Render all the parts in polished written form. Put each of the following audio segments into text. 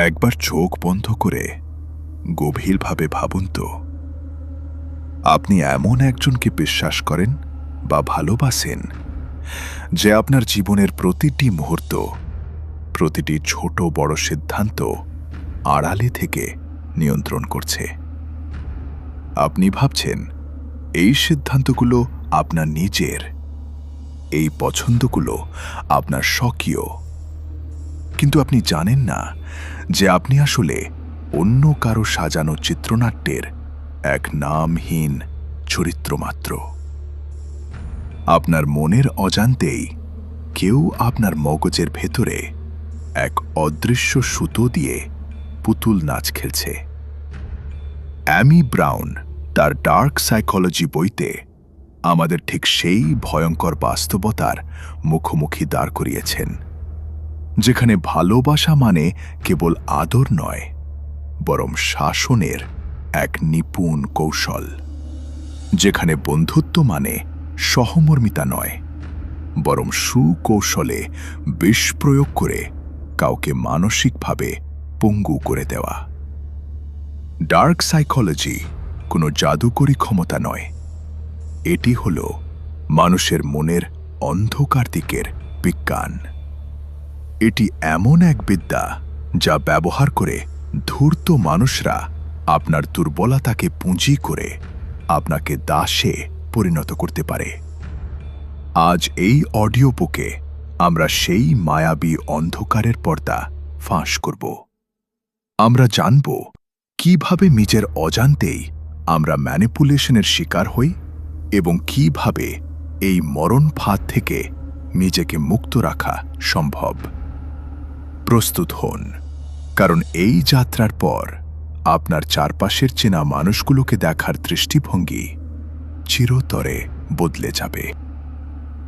একবার চোখ বন্ধ করে গভীরভাবে ভাবুন তো, আপনি এমন একজনকে বিশ্বাস করেন বা ভালোবাসেন যে আপনার জীবনের প্রতিটি মুহূর্ত, প্রতিটি ছোট বড় সিদ্ধান্ত আড়ালে থেকে নিয়ন্ত্রণ করছে। আপনি ভাবছেন এই সিদ্ধান্তগুলো আপনার নিজের, এই পছন্দগুলো আপনার স্বকীয়, কিন্তু আপনি জানেন না যে আপনি আসলে অন্য কারো সাজানো চিত্রনাট্যের এক নামহীন চরিত্র মাত্র। আপনার মনের অজান্তেই কেউ আপনার মগজের ভেতরে এক অদৃশ্য সুতো দিয়ে পুতুল নাচ খেলছে। অ্যামি ব্রাউন তার ডার্ক সাইকোলজি বইতে আমাদের ঠিক সেই ভয়ঙ্কর বাস্তবতার মুখোমুখি দাঁড় করিয়েছেন, যেখানে ভালোবাসা মানে কেবল আদর নয়, বরং শাসনের এক নিপুণ কৌশল। যেখানে বন্ধুত্ব মানে সহমর্মিতা নয়, বরং সুকৌশলে বিষ প্রয়োগ করে কাউকে মানসিকভাবে পঙ্গু করে দেওয়া। ডার্ক সাইকোলজি কোনো জাদুকরী ক্ষমতা নয়, এটি হল মানুষের মনের অন্ধকার দিকের বিজ্ঞান। এটি এমন এক বিদ্যা যা ব্যবহার করে ধূর্ত মানুষরা আপনার দুর্বলতাকে পুঁজি করে আপনাকে দাসে পরিণত করতে পারে। আজ এই অডিও বুকে আমরা সেই মায়াবী অন্ধকারের পর্দা ফাঁস করব। আমরা জানব কিভাবে নিজের অজান্তেই আমরা ম্যানিপুলেশনের শিকার হই এবং কিভাবে এই মরণ ফাঁদ থেকে নিজেকে মুক্ত রাখা সম্ভব। প্রস্তুত হন, কারণ এই যাত্রার পর আপনার চারপাশের চেনা মানুষগুলোকে দেখার দৃষ্টিভঙ্গি চিরতরে বদলে যাবে।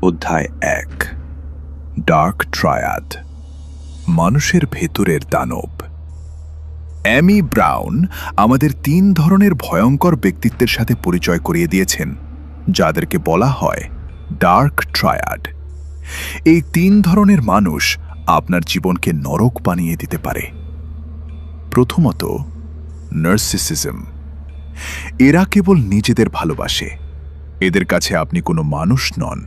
অধ্যায় 1, ডার্ক ট্রায়াড, মানুষের ভেতরের দানব। অ্যামি ব্রাউন আমাদের 3 ধরনের ভয়ঙ্কর ব্যক্তিত্বের সাথে পরিচয় করিয়ে দিয়েছেন, যাদেরকে বলা হয় ডার্ক ট্রায়াড। এই 3 ধরনের মানুষ আপনার জীবনকে নরক বানিয়ে দিতে পারে। প্রথমত, নার্সিসিজম। এরা কেবল নিজেদের ভালোবাসে। এদের কাছে আপনি কোনো মানুষ নন,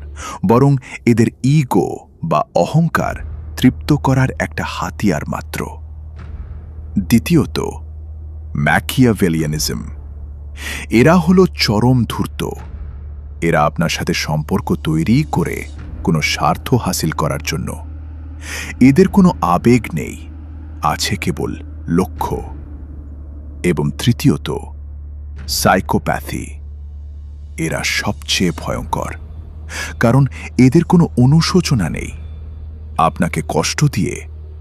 বরং এদের ইগো বা অহংকার তৃপ্ত করার একটা হাতিয়ার মাত্র। দ্বিতীয়ত, ম্যাকিয়াভেলিয়ানিজম। এরা হলো চরম ধূর্ত। এরা আপনার সাথে সম্পর্ক তৈরি করে কোনো স্বার্থ হাসিল করার জন্য। এদের কোনো আবেগ নেই, আছে কেবল লক্ষ্য। এবং তৃতীয়ত, সাইকোপ্যাথি। এরা সবচেয়ে ভয়ঙ্কর, কারণ এদের কোনো অনুশোচনা নেই। আপনাকে কষ্ট দিয়ে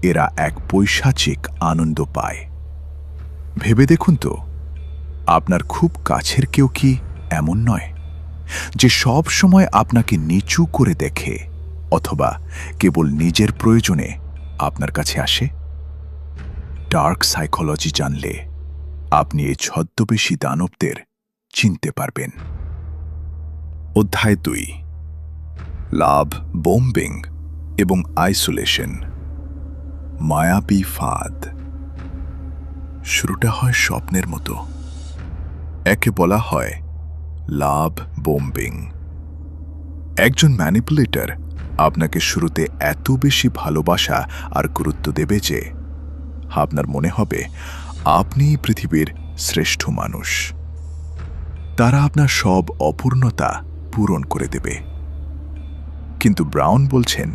এরা এক পৈশাচিক আনন্দ পায়। ভেবে দেখুন তো, আপনার খুব কাছের কেউ কি এমন নয়, যে সব সময় আপনাকে নিচু করে দেখে অথবা কেবল নিজের প্রয়োজনে আপনার কাছে আসে? ডার্ক সাইকোলজি জানলে আপনি এই ছদ্মবেশী দানবদের চিনতে পারবেন। অধ্যায় 2, লাভ বোম্বিং এবং আইসোলেশন, মায়াবী ফাঁদ। শুরুটা হয় স্বপ্নের মতো। একে বলা হয় লাভ বোম্বিং। একজন ম্যানিপুলেটর আপনাকে শুরুতে এত বেশি ভালোবাসা আর গুরুত্ব দেবে যে আপনার মনে হবে আপনি পৃথিবীর শ্রেষ্ঠ মানুষ। তারা আপনার সব অপূর্ণতা পূরণ করে দেবে। কিন্তু ব্রাউন বলছেন,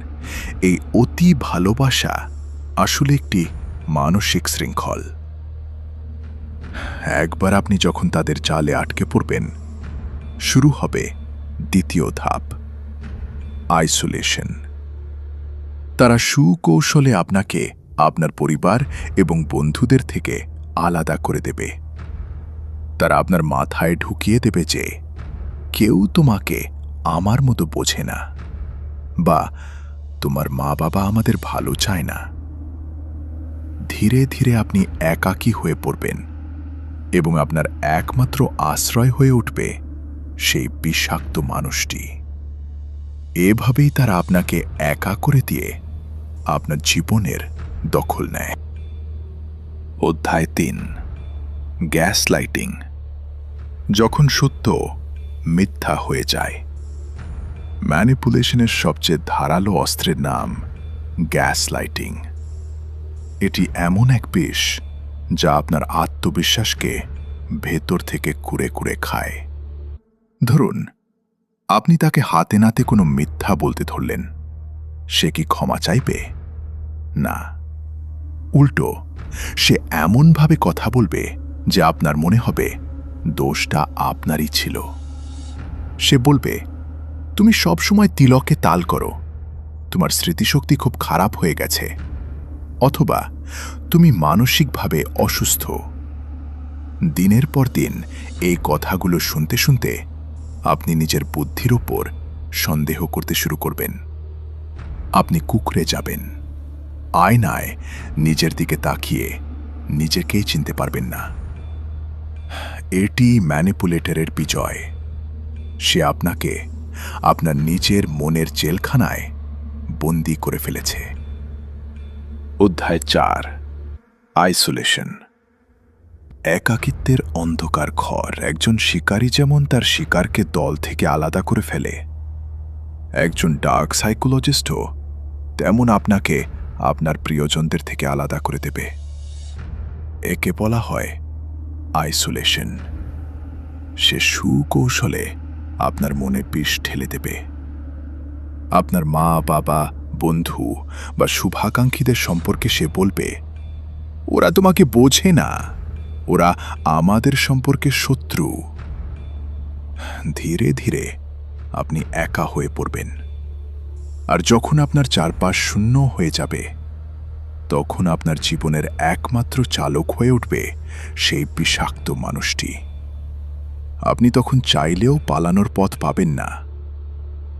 এই অতি ভালোবাসা আসলে একটি মানসিক শৃঙ্খল। একবার আপনি যখন তাদের জালে আটকে পড়বেন, শুরু হবে দ্বিতীয় ধাপ, আইসোলেশন। তারা সুকৌশলে আপনাকে আপনার পরিবার এবং বন্ধুদের থেকে আলাদা করে দেবে। তারা আপনার মাথায় ঢুকিয়ে দেবে যে কেউ তোমাকে আমার মতো বোঝে না, বা তোমার মা বাবা আমাদের ভালো চায় না। ধীরে ধীরে আপনি একাকী হয়ে পড়বেন এবং আপনার একমাত্র আশ্রয় হয়ে উঠবে সেই বিষাক্ত মানুষটি। এভাবেই তারা আপনাকে একা করে দিয়ে আপনার জীবনের দখল নেয়। অধ্যায় ৩ গ্যাস লাইটিং, যখন সত্য মিথ্যা হয়ে যায়। ম্যানিপুলেশনের সবচেয়ে ধারালো অস্ত্রের নাম গ্যাস লাইটিং। এটি এমন এক বিষ যা আপনার আত্মবিশ্বাসকে ভেতর থেকে কুড়ে কুড়ে খায়। ধরুন, আপনি তাকে হাতে নাতে কোনো মিথ্যা বলতে ধরলেন। সে কি ক্ষমা চাইবে? না, উল্টো সে এমনভাবে কথা বলবে যে আপনার মনে হবে দোষটা আপনারই ছিল। সে বলবে, তুমি সবসময় তিলকে তাল করো, তোমার স্মৃতিশক্তি খুব খারাপ হয়ে গেছে, অথবা তুমি মানসিকভাবে অসুস্থ। দিনের পর দিন এই কথাগুলো শুনতে শুনতে আপনি নিজের বুদ্ধির ওপর সন্দেহ করতে শুরু করবেন। আপনি কুঁকড়ে যাবেন, আয়নায় নিজের দিকে তাকিয়ে নিজেকেই চিনতে পারবেন না। এটি ম্যানিপুলেটরের বিজয়। সে আপনাকে আপনার নিজের মনের জেলখানায় বন্দি করে ফেলেছে। অধ্যায় ৪ আইসোলেশন। একাকিত্বের অন্ধকার ঘর। একজন শিকারী যেমন তার শিকারকে দল থেকে আলাদা করে ফেলে, একজন ডার্ক সাইকোলজিস্টও তেমন আপনাকে আপনার প্রিয়জনদের থেকে আলাদা করে দেবে। একে বলা হয় আইসোলেশন। সে সুকৌশলে আপনার মনে বিষ ঢেলে দেবে। আপনার মা, বাবা, বন্ধু বা শুভাকাঙ্ক্ষীদের সম্পর্কে সে বলবে, ওরা তোমাকে বোঝে না, ওরা আমাদের সম্পর্কে শত্রু। ধীরে ধীরে আপনি একা হয়ে পড়বেন। আর যখন আপনার চারপাশ শূন্য হয়ে যাবে, তখন আপনার জীবনের একমাত্র চালক হয়ে উঠবে সেই বিষাক্ত মানুষটি। আপনি তখন চাইলেও পালানোর পথ পাবেন না,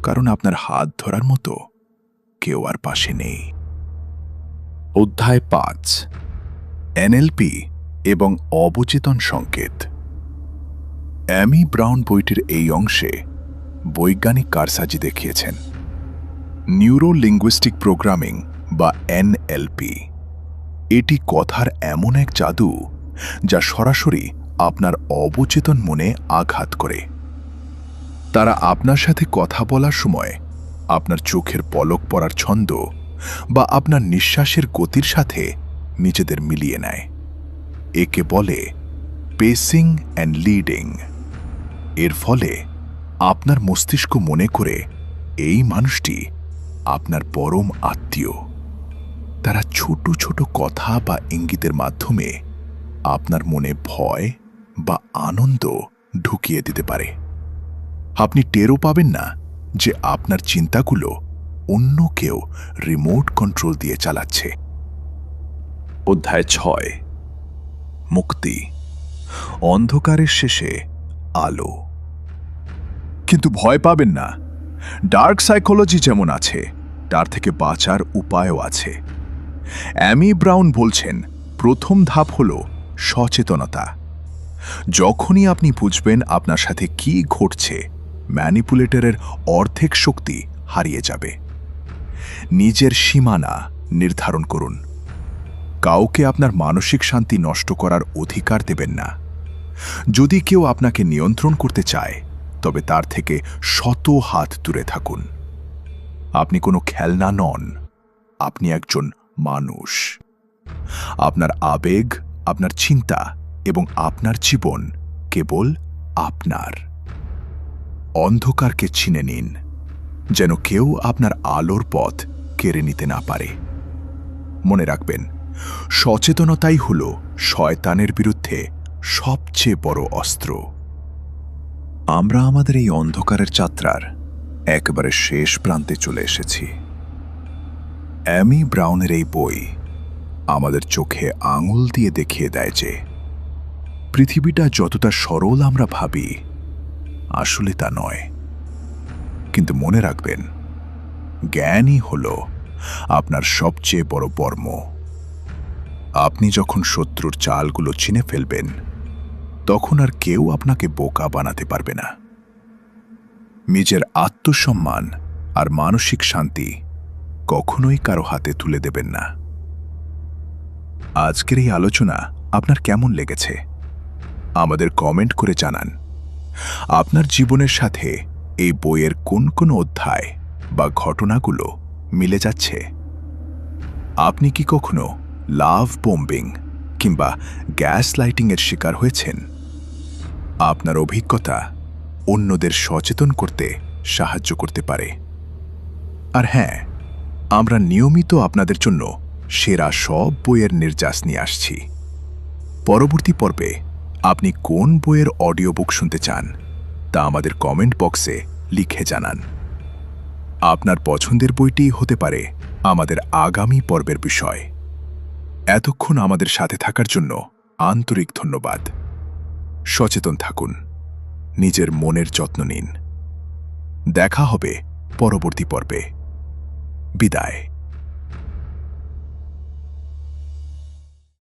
কারণ আপনার হাত ধরার মতো কেউ আর পাশে নেই। অধ্যায় ৫ এনএলপি এবং অবচেতন সংকেত। অ্যামি ব্রাউন বইটির এই অংশে বৈজ্ঞানিক কারসাজি দেখিয়েছেন। নিউরো লিঙ্গুইস্টিক প্রোগ্রামিং বা এনএলপি, এটি কথার এমন এক জাদু যা সরাসরি আপনার অবচেতন মনে আঘাত করে। তারা আপনার সাথে কথা বলার সময় আপনার চোখের পলক পড়ার ছন্দ বা আপনার নিঃশ্বাসের গতির সাথে নিজেদের মিলিয়ে নেয়। একে বলে পেসিং অ্যান্ড লিডিং। এর ফলে আপনার মস্তিষ্ক মনে করে এই মানুষটি আপনার পরম আত্মীয়। তারা ছোট ছোট কথা বা ইঙ্গিতের মাধ্যমে আপনার মনে ভয় বা আনন্দ ঢুকিয়ে দিতে পারে। আপনি টেরও পাবেন না যে আপনার চিন্তাগুলো অন্য কেউ রিমোট কন্ট্রোল দিয়ে চালাচ্ছে। অধ্যায় ৬ মুক্তি। অন্ধকারের শেষে আলো। কিন্তু ভয় পাবেন না, ডার্ক সাইকোলজি যেমন আছে তার থেকে বাঁচার উপায়ও আছে। অ্যামি ব্রাউন বলছেন, প্রথম ধাপ হল সচেতনতা। যখনই আপনি বুঝবেন আপনার সাথে কি ঘটছে, ম্যানিপুলেটরের অর্ধেক শক্তি হারিয়ে যাবে। নিজের সীমানা নির্ধারণ করুন। কাউকে আপনার মানসিক শান্তি নষ্ট করার অধিকার দেবেন না। যদি কেউ আপনাকে নিয়ন্ত্রণ করতে চায়, তবে তার থেকে শত হাত দূরে থাকুন। আপনি কোনো খেলনা নন, আপনি একজন মানুষ। আপনার আবেগ, আপনার চিন্তা এবং আপনার জীবন কেবল আপনার। অন্ধকারকে চিনে নিন, যেন কেউ আপনার আলোর পথ কেড়ে নিতে না পারে। মনে রাখবেন, সচেতনতাই হল শয়তানের বিরুদ্ধে সবচেয়ে বড় অস্ত্র। আমরা আমাদের এই অন্ধকারের যাত্রার একেবারে শেষ প্রান্তে চলে এসেছি। অ্যামি ব্রাউনের এই বই আমাদের চোখে আঙুল দিয়ে দেখিয়ে দেয় যে পৃথিবীটা যতটা সরল আমরা ভাবি, আসলে তা নয়। কিন্তু মনে রাখবেন, জ্ঞানই হল আপনার সবচেয়ে বড় বর্ম। আপনি যখন শত্রুর চালগুলো চিনে ফেলবেন, তখন আর কেউ আপনাকে বোকা বানাতে পারবে না। নিজের আত্মসম্মান আর মানসিক শান্তি কখনোই কারো হাতে তুলে দেবেন না। আজকের এই আলোচনা আপনার কেমন লেগেছে আমাদের কমেন্ট করে জানান। আপনার জীবনের সাথে এই বইয়ের কোন কোন অধ্যায় বা ঘটনাগুলো মিলে যাচ্ছে? আপনি কি কখনো লাভ বোম্বিং কিংবা গ্যাস লাইটিংয়ের শিকার হয়েছেন? আপনার অভিজ্ঞতা অন্যদের সচেতন করতে সাহায্য করতে পারে। আর হ্যাঁ, আমরা নিয়মিত আপনাদের জন্য সেরা সব বইয়ের নির্যাস নিয়ে আসছি। পরবর্তী পর্বে আপনি কোন বইয়ের অডিও বুক শুনতে চান তা আমাদের কমেন্ট বক্সে লিখে জানান। আপনার পছন্দের বইটি হতে পারে আমাদের আগামী পর্বের বিষয়। এতক্ষণ আমাদের সাথে থাকার জন্য আন্তরিক ধন্যবাদ। সচেতন থাকুন, নিজের মনের যত্ন নিন। দেখা হবে পরবর্তী পর্বে। বিদায়।